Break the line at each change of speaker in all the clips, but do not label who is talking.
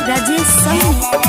राजेश साहनी।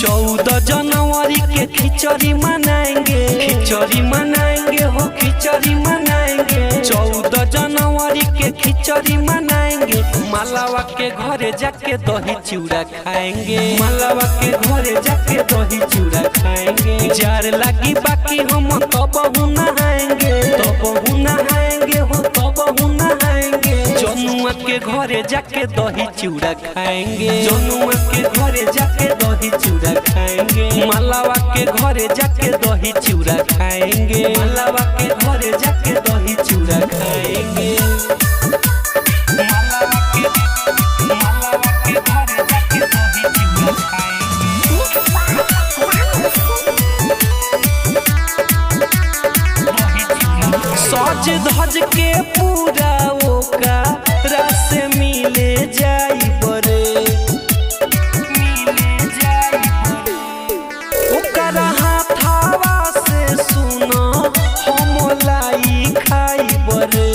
14 जनवरी के खिचड़ी मनाएंगे, खिचड़ी मनाएंगे हो खिचड़ी मनाएंगे। 14 जनवरी के खिचड़ी मनाएंगे। मालावा के घरे जाके दही चूड़ा खाएंगे, मालावा के घरे जाके दही चूड़ा खाएंगे। जार लगी बाकी हम तब नहाएंगे, तब नहाएंगे हो तब नहाएंगे। जनुआ के घरे जाके दही चूड़ा खाएंगे, जनुआ के घरे जाके दही चूड़ा खाएंगे। मालावा के घरे जाके दही चूड़ा खाएंगे, मालावा के घरे जाके दही चूड़ा खाएंगे। सज धज के पूरा ओका रस मिले जाई बरे, ओकरा हाथावा से सुनो हम लाई खाई बरे।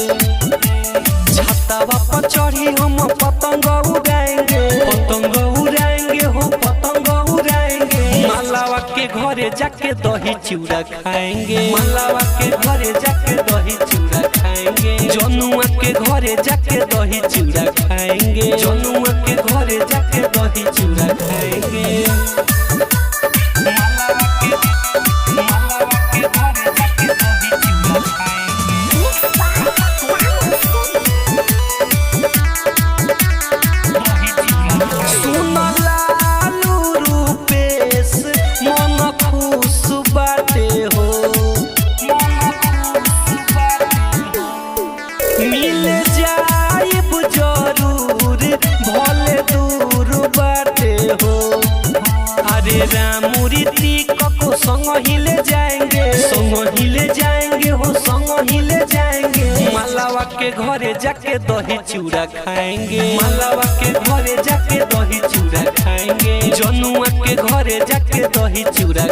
छातावा पर चढ़ी हम पतंग उड़ाएंगे, पतंग उड़ाएंगे हो पतंग उड़ाएंगे। मालावा के घरे जाके दही चूड़ा खाएंगे, मालावा के घरे जाके दही चूड़ा खाएंगे। जनुआ के घरे जाके दही चूड़ा खाएंगे, जनुआ के घरे जाके दही चूड़ा खाएंगे। मिल जाइब जरूर भले दूर बाटे हो। अरे रामूर्ति को संग हिले जाएंगे, संग हिले जाएंगे हो संग हिले जाएंगे। मालावा के घरे जाके दही चूड़ा खाएंगे, मालावा के घरे जाके दही चूड़ा खाएंगे। जनुआ के घरे जाके दही चूड़ा